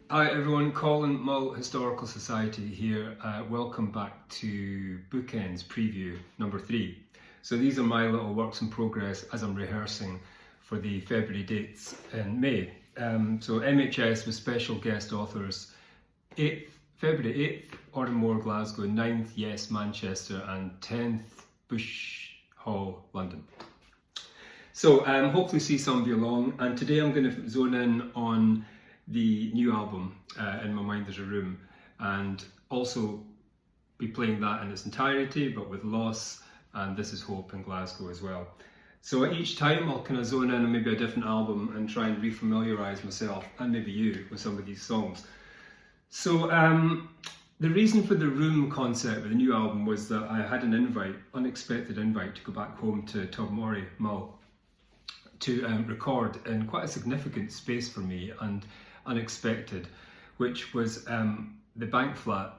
Hi everyone, Colin, Mull Historical Society here. Welcome back to Bookends preview number 3. So these are my little works in progress as I'm rehearsing for the February dates in May. So MHS with special guest authors, February 8th, Òran, Glasgow, 9th, Yes, Manchester, and 10th, Bush Hall, London. So hopefully see some of you along, and today I'm going to zone in on the new album, In My Mind There's a Room, and also be playing that in its entirety, but with Loss and This Is Hope in Glasgow as well. So at each time I'll kind of zone in on maybe a different album and try and refamiliarise myself, and maybe you, with some of these songs. So the reason for the room concept with the new album was that I had an unexpected invite to go back home to Tobermory, Mull, to record in quite a significant space for me and unexpected, which was the bank flat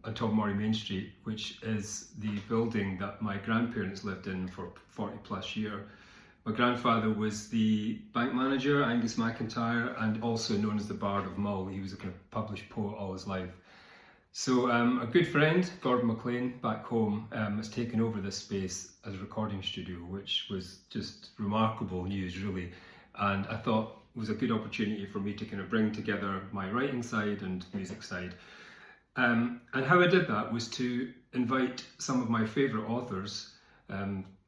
on Tobermory Main Street, which is the building that my grandparents lived in for 40 plus years. My grandfather was the bank manager, Angus MacIntyre, and also known as the Bard of Mull. He was a kind of published poet all his life. So a good friend, Gordon McLean, back home, has taken over this space as a recording studio, which was just remarkable news, really. And I thought it was a good opportunity for me to kind of bring together my writing side and music side. And how I did that was to invite some of my favourite authors,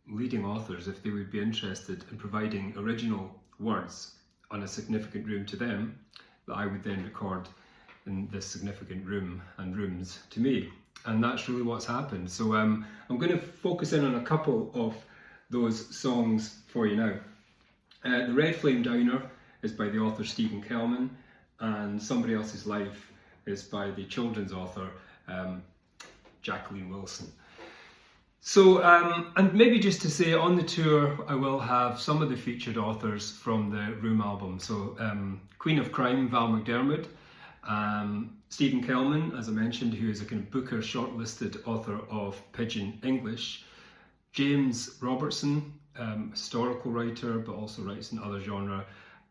leading authors, if they would be interested in providing original words on a significant room to them, that I would then record in this significant room and rooms to me. And that's really what's happened. So I'm going to focus in on a couple of those songs for you now. The Red Flame Downer is by the author Stephen Kelman, and Somebody Else's Life is by the children's author Jacqueline Wilson. So, and maybe just to say, on the tour I will have some of the featured authors from the Room album. So Queen of Crime, Val McDermid, Stephen Kelman, as I mentioned, who is a kind of Booker shortlisted author of Pidgin English, James Robertson, historical writer, but also writes in other genre,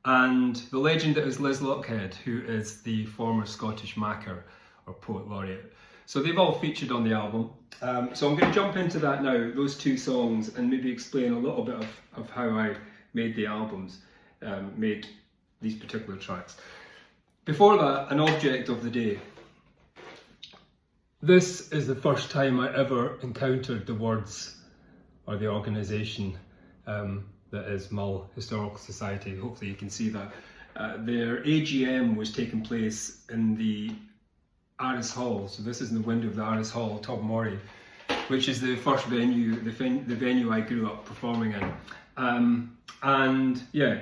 and the legend that is Liz Lochhead, who is the former Scottish Macker or Poet Laureate. So they've all featured on the album. So I'm going to jump into that now, those two songs, and maybe explain a little bit of how I made the albums, made these particular tracks. Before that, an object of the day. This is the first time I ever encountered the words or the organisation that is Mull Historical Society. Hopefully you can see that. Their AGM was taking place in the Aris Hall. So this is in the window of the Aris Hall, Tobermory, which is the first venue, the venue I grew up performing in. And yeah,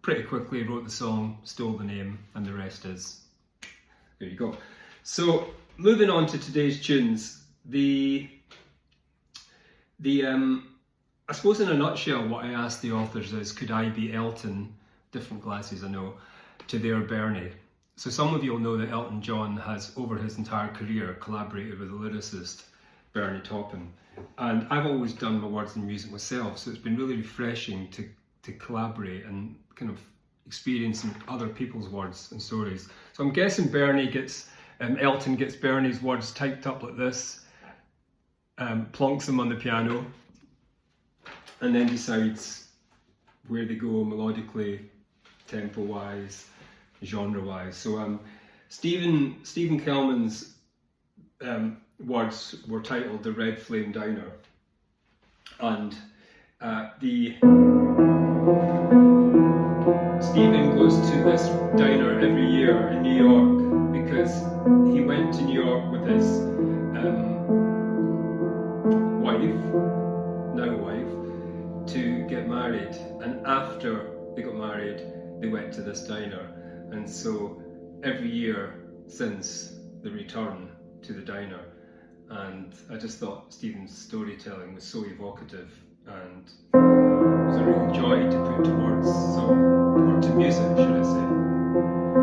pretty quickly wrote the song, stole the name, and the rest is, there you go. So moving on to today's tunes, I suppose in a nutshell what I asked the authors is, could I be Elton, different glasses I know, to their Bernie? So some of you will know that Elton John has, over his entire career, collaborated with the lyricist Bernie Taupin. And I've always done my words and music myself, so it's been really refreshing to collaborate and kind of experiencing other people's words and stories. So I'm guessing Elton gets Bernie's words typed up like this, plonks them on the piano, and then decides where they go melodically, tempo-wise, genre-wise. So Stephen Kelman's words were titled The Red Flame Downer, and Stephen goes to this diner every year in New York because he went to New York with his wife, to get married, and after they got married they went to this diner, and so every year since the return to the diner. And I just thought Stephen's storytelling was so evocative and it was a real joy to put to words, or to music should I say.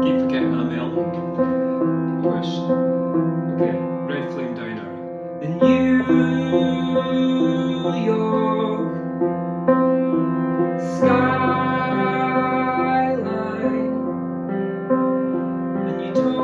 Keep forgetting I'm Elton. I wish. Okay, Red Flame Downer. The New York skyline, and you told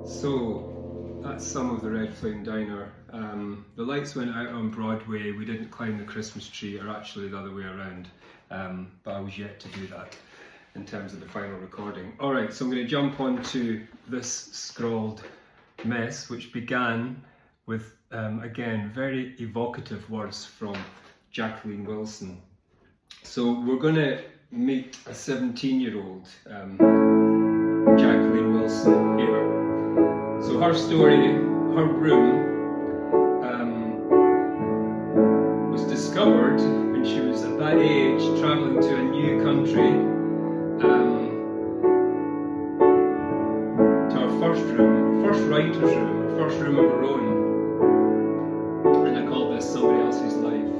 So that's some of the Red Flame Diner. The lights went out on Broadway, we didn't climb the Christmas tree, or actually the other way around, but I was yet to do that in terms of the final recording. Alright, so I'm going to jump on to this scrawled mess, which began with, again, very evocative words from Jacqueline Wilson. So we're going to meet a 17-year-old Jacqueline Wilson here. So her story, her room, was discovered when she was at that age, travelling to a new country, to her first room, her first writer's room, her first room of her own. And I call this Somebody Else's Life.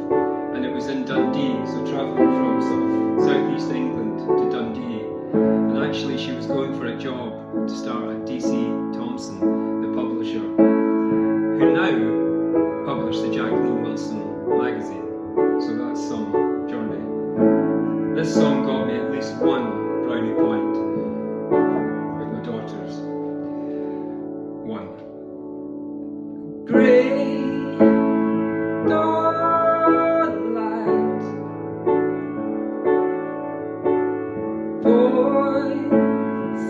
And it was in Dundee, so travelling from sort of southeast England to Dundee. And actually she was going for a job to start at DC Thomson, the publisher, who now publish the Jacqueline Wilson magazine. So that's some journey. This song got me at least one brownie point with my daughters. One. Grey dawnlight, voices